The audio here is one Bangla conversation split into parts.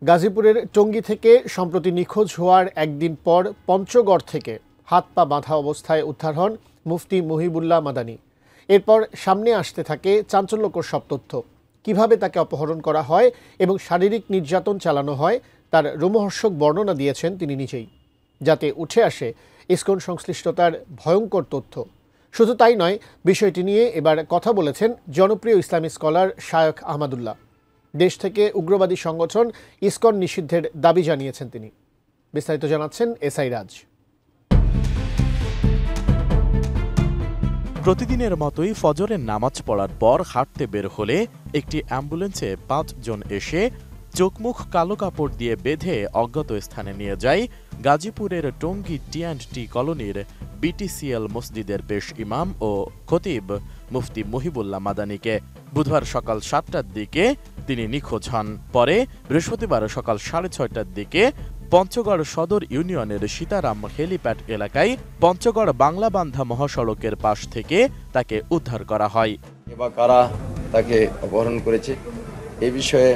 গাজীপুরের টঙ্গী থেকে সম্প্রতি নিখোঁজ হওয়ার একদিন পর পঞ্চগড় থেকে হাত পা বাঁধা অবস্থায় উদ্ধার হন মুফতি মহিবুল্লাহ মাদানী। এরপর সামনে আসতে থাকে চাঞ্চল্যকর সব তথ্য। কিভাবে তাকে অপহরণ করা হয় এবং শারীরিক নির্যাতন চালানো হয় তার রোমহর্ষক বর্ণনা দিয়েছেন তিনি নিজেই, যাতে উঠে আসে ইসকন সংশ্লিষ্টতার ভয়ঙ্কর তথ্য। শুধু তাই নয়, বিষয়টি নিয়ে এবার কথা বলেছেন জনপ্রিয় ইসলামী স্কলার শায়খ আহমদুল্লাহ। দেশ থেকে উগ্রবাদী সংগঠন ইসকন নিষিদ্ধের দাবি জানিয়েছেন তিনি। বিস্তারিত জানাচ্ছেন এসআই রাজ। প্রতিদিনের মতোই ফজরের নামাজ পড়ার পর হাঁটতে বের হলে একটি অ্যাম্বুলেন্সে 5 জন এসে চোখমুখ কালো কাপড় দিয়ে বেঁধে অজ্ঞাত স্থানে নিয়ে যায় গাজীপুরের টঙ্গী টি&টি কলোনির বিটিসিএল মসজিদের পেশ ইমাম ও খতিব মুফতি মহিবুল্লাহ মাদানীকে। বুধবার সকাল 7টার দিকে তিনি নিখোঁজ হন। পরে বৃহস্পতিবার সকাল 6:30টার দিকে পঞ্চগড় সদর ইউনিয়নের সীতারাম হেলিপ্যাড এলাকায় পঞ্চগড় বাংলাবান্ধা মহাসড়কের পাশ থেকে তাকে উদ্ধার করা হয়। এবার কারা তাকে অপহরণ করেছে এই বিষয়ে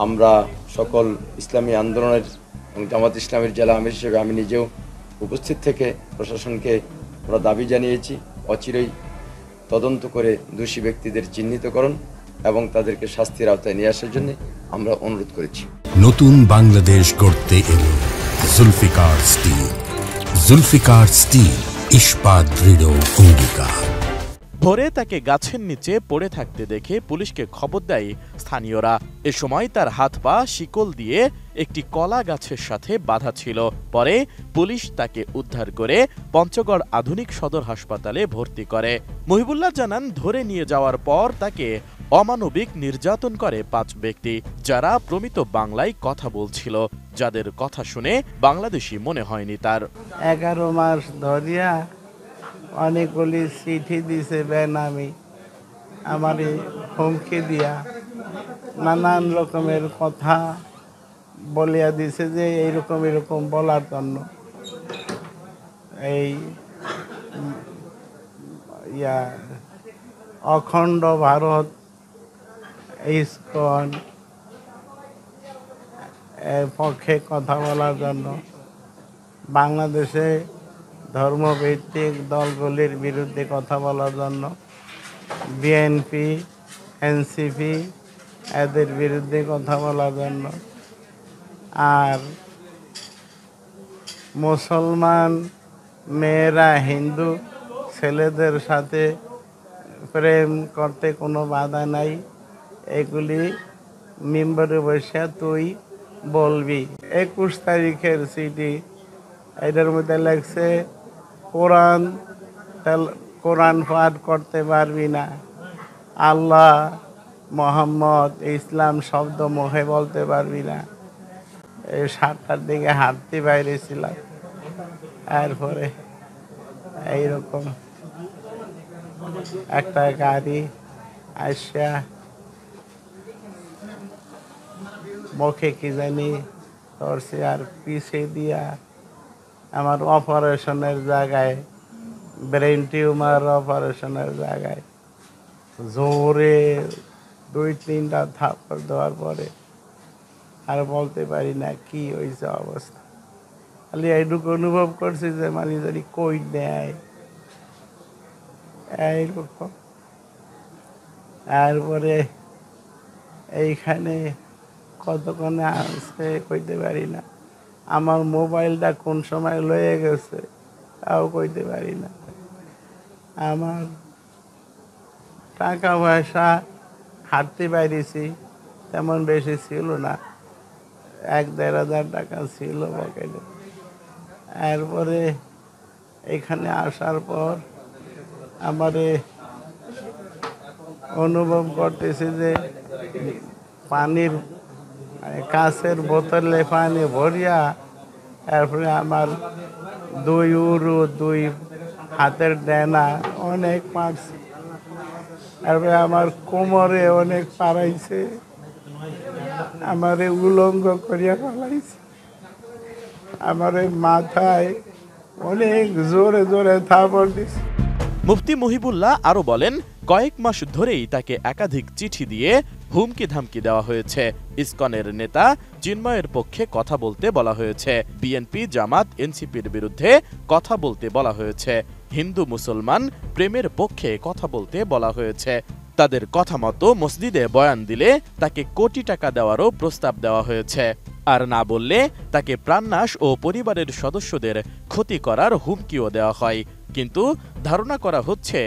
আমরা সকল ইসলামী আন্দোলনের এবং জামাত ইসলামের জেলা আমির হিসেবে আমি নিজেও উপস্থিত থেকে প্রশাসনকে আমরা দাবি জানিয়েছি অচিরেই তদন্ত করে দোষী ব্যক্তিদের চিহ্নিতকরণ এবং তাদেরকে শাস্তির আওতায় নিয়ে আসার জন্য আমরা অনুরোধ করেছি। নতুন বাংলাদেশ গড়তে এলো জুলফিকার স্টিল। জুলফিকার স্টিল, ইস্পাত দৃঢ় অঙ্গীকার। ভোরে তাকে গাছের নিচে পড়ে থাকতে দেখে পুলিশকে খবর দেয় স্থানীয়রা। এ সময় তার হাত পা শিকল দিয়ে একটি কলা গাছের সাথে বাঁধা ছিল। পরে পুলিশ তাকে উদ্ধার করে পঞ্চগড় আধুনিক সদর হাসপাতালে ভর্তি করে। মহিবুল্লাহ জানান, ধরে নিয়ে যাওয়ার পর তাকে অমানবিক নির্যাতন করে 5 ব্যক্তি, যারা প্রমিত বাংলায় কথা বলছিল, যাদের কথা শুনে বাংলাদেশি মনে হয়নি তার। 11 মাস ধরিয়া অনেকগুলি চিঠি দিছে বেনামি, আমারে হুমকি দিয়া নানান রকমের কথা বলিয়া দিছে যে এইরকম এরকম বলার জন্য এই অখণ্ড ভারত ইসকন এর পক্ষে কথা বলার জন্য, বাংলাদেশে ধর্মভিত্তিক দলগুলির বিরুদ্ধে কথা বলার জন্য, বিএনপি এনসিপি এদের বিরুদ্ধে কথা বলার জন্য, আর মুসলমান মেয়েরা হিন্দু ছেলেদের সাথে প্রেম করতে কোনো বাধা নাই, এগুলি মিম্বরে বসে তুই বলবি। 21 তারিখের চিঠি, এটার মধ্যে লেখছে কোরআন পাঠ করতে পারবি না, আল্লাহ মোহাম্মদ ইসলাম শব্দ মুখে বলতে পারবি না। এই 7টার দিকে হাঁটতে বাইরে ছিলাম, এরপরে এইরকম একটা গাড়ি আসা মুখে কি জানি ধরছে আর পিছিয়ে দিয়া আমার অপারেশনের জায়গায়, ব্রেন টিউমার অপারেশনের জায়গায় জোরে 2-3টা থাপ্পড় দেওয়ার পরে আর বলতে পারি না কি হয়েছে অবস্থা। খালি এইটুকু অনুভব করছি যে মানে যদি কই নেয় এইরকম। তারপরে এইখানে কতক্ষণে আসছে কইতে পারি না, আমার মোবাইলটা কোন সময় লয়ে গেছে তাও কইতে পারি না, আমার টাকা পয়সা হাঁটতে পারিছি তেমন বেশি ছিল না, 1-1.5 হাজার টাকা ছিল পকেটে। এরপরে এখানে আসার পর আমারে অনুভব করতেছি যে পানির কাঁচের বোতলে পানি ভরিয়া, এরপরে আমার 2 উরু 2 হাতের ডেনা অনেক মারছে, তারপরে আমার কোমরে অনেক পাড়াইছে, আমারে উলঙ্গ করিয়া ফেলাইছে, আমার মাথায় অনেক জোরে জোরে থাপড় দিছে। মুফতি মহিবুল্লাহ আরো বলেন, কয়েক মাস ধরেই তাকে একাধিক চিঠি দিয়ে হুমকি ধামকি দেওয়া হয়েছে। ইসকনের নেতা চিন্ময়ের পক্ষে কথা বলতে বলা হয়েছে। বিএনপি, জামাত, এনসিপির বিরুদ্ধে কথা বলতে বলা হয়েছে। হিন্দু মুসলমান প্রেমের পক্ষে কথা বলতে বলা হয়েছে। তাদের কথা মতো মসজিদে বয়ান দিলে তাকে কোটি টাকা দেওয়ারও প্রস্তাব দেওয়া হয়েছে। আর না বললে তাকে প্রাণনাশ ও পরিবারের সদস্যদের ক্ষতি করার হুমকিও দেওয়া হয়। কিন্তু ধারণা করা হচ্ছে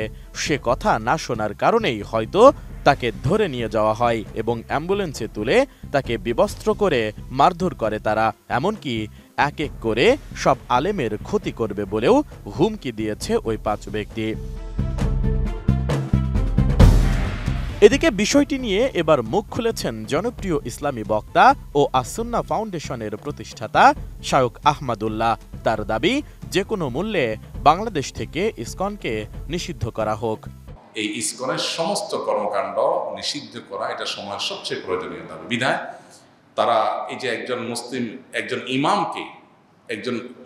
সে কথা না শোনার কারণেই হয়তো তাকে ধরে নিয়ে যাওয়া হয় এবং অ্যাম্বুলেন্সে তুলে তাকে বিবস্ত্র করে মারধর করে তারা। এমনকি এক এক করে সব আলেমের ক্ষতি করবে বলেও হুমকি দিয়েছে ওই 5 ব্যক্তি। এদিকে বিষয়টি নিয়ে এবার মুখ খুলেছেন জনপ্রিয় ইসলামী বক্তা ও আসুন্নাহ ফাউন্ডেশনের প্রতিষ্ঠাতা শায়খ আহমদুল্লাহ। তার দাবি, যে কোনো মূল্যে বাংলাদেশ থেকে ইসকনকে নিষিদ্ধ করা হোক। এই ইসকনের সমস্ত কর্মকাণ্ড নিষিদ্ধ করা এটা সময়ের সবচেয়ে প্রয়োজনীয় দাবি। বিধায় তারা এই যে একজন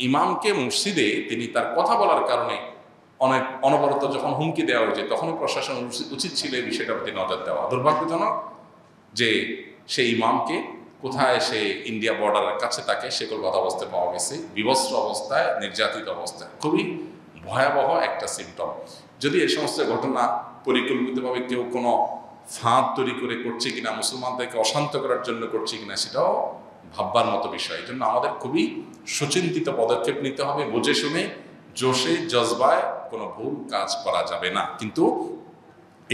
ইমামকে মসজিদে তিনি তার কথা বলার কারণে অনেক অনবরত যখন হুমকি দেওয়া হয়েছে, তখনই প্রশাসন উচিত ছিল এই বিষয়টার প্রতি নজর দেওয়া। দুর্ভাগ্যজনক যে সেই ইমামকে কোথায় সে ইন্ডিয়া বর্ডারের কাছে তাকে সেকলগত অবস্থায় পাওয়া গেছে, বিবস্ত্র অবস্থায়, নির্যাতিত অবস্থায়। খুবই ভয়াবহ একটা সিমটম। যদি এই সমস্ত ঘটনা পরিকল্পিতভাবে কেউ কোনো ফাঁদ তৈরি করে করছে কিনা, মুসলমানদেরকে অশান্ত করার জন্য করছে কিনা, সেটাও ভাববার মতো বিষয়। এই জন্য আমাদের খুবই সুচিন্তিত পদক্ষেপ নিতে হবে। বুঝে শুনে জোশে জজবায় কোনো ভুল কাজ করা যাবে না। কিন্তু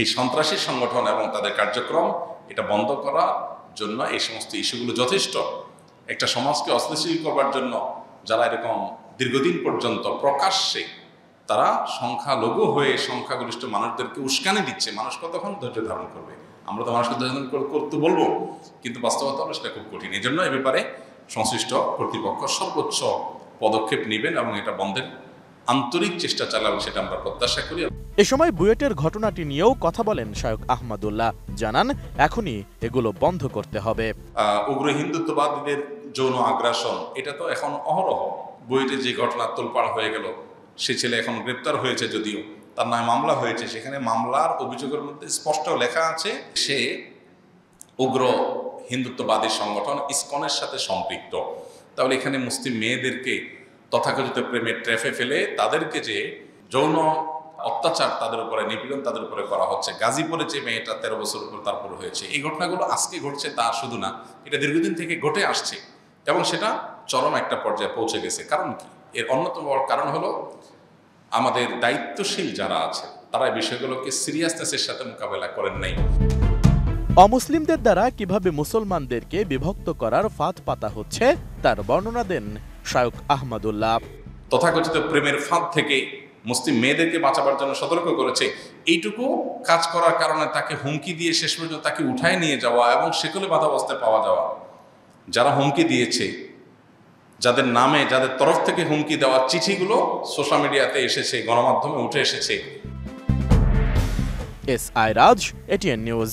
এই সন্ত্রাসী সংগঠন এবং তাদের কার্যক্রম এটা বন্ধ করার জন্য এই সমস্ত ইস্যুগুলো যথেষ্ট। একটা সমাজকে অস্থিতিশীল করবার জন্য যারা এরকম দীর্ঘদিন পর্যন্ত প্রকাশ্যে তারা সংখ্যালঘু হয়ে সংখ্যাগরিষ্ঠ মানুষদেরকে উস্কানি দিচ্ছে, মানুষ কতক্ষণ ধৈর্য ধারণ করবে? আমরা তো মানুষকে ধৈর্য ধারণ করতে বলবো, কিন্তু বাস্তবতা হলো সেটা খুব কঠিন। এই জন্য এ ব্যাপারে সংশ্লিষ্ট কর্তৃপক্ষ সর্বোচ্চ পদক্ষেপ নেবেন এবং এটা বন্ধের আন্তরিক চেষ্টা চালাবেন, সেটা আমরা প্রত্যাশা করি। এ সময় বুয়েটের ঘটনাটি নিয়েও কথা বলেন শায়খ আহমদুল্লাহ। জানান, এখনই এগুলো বন্ধ করতে হবে। উগ্র হিন্দুত্ববাদীদের যৌন আগ্রাসন এটা তো এখন অহরহ। বুয়েটে যে ঘটনা তোলপাড় হয়ে গেল, সে ছেলে এখন গ্রেপ্তার হয়েছে, যদিও তার নামে মামলা হয়েছে। সেখানে মামলার অভিযোগের মধ্যে স্পষ্ট লেখা আছে সে উগ্র হিন্দুত্ববাদী সংগঠন ইসকনের সাথে সম্পৃক্ত। তাহলে এখানে মুসলিম মেয়েদেরকে তথাকথিত প্রেমের ট্র্যাপে ফেলে তাদেরকে যে যৌন অত্যাচার, তাদের উপরে নিপীড়ন তাদের উপরে করা হচ্ছে। গাজীপুরে যে মেয়েটা 13 বছর উপর তারপর হয়েছে, এই ঘটনাগুলো আজকে ঘটছে তা শুধু না, এটা দীর্ঘদিন থেকে ঘটে আসছে এবং সেটা চরম একটা পর্যায়ে পৌঁছে গেছে। কারণ কি? এর অন্যতম বড় কারণ হলো আমাদের দায়িত্বশীল যারা আছে তারা এই বিষয়গুলোকে সিরিয়াসনেসের সাথে মোকাবেলা করেন নাই। অমুসলিমদের দ্বারা কিভাবে মুসলমানদেরকে বিভক্ত করার ফাঁদ পাতা হচ্ছে তার বর্ণনা দেন শায়খ আহমদুল্লাহ। তথাকথিত প্রেমের ফাঁদ থেকে মুসলিম মেয়েদেরকে বাঁচাবার জন্য সতর্ক করেছে। এইটুকু কাজ করার কারণে তাকে হুমকি দিয়ে শেষ পর্যন্ত তাকে উঠায় নিয়ে যাওয়া এবং সেকলে বাধা অবস্থায় পাওয়া যাওয়া। যারা হুমকি দিয়েছে, যাদের নামে, যাদের তরফ থেকে হুমকি দেওয়ার চিঠিগুলো সোশ্যাল মিডিয়াতে এসেছে, গণমাধ্যমে উঠে এসেছে। S I Raj, ATN news.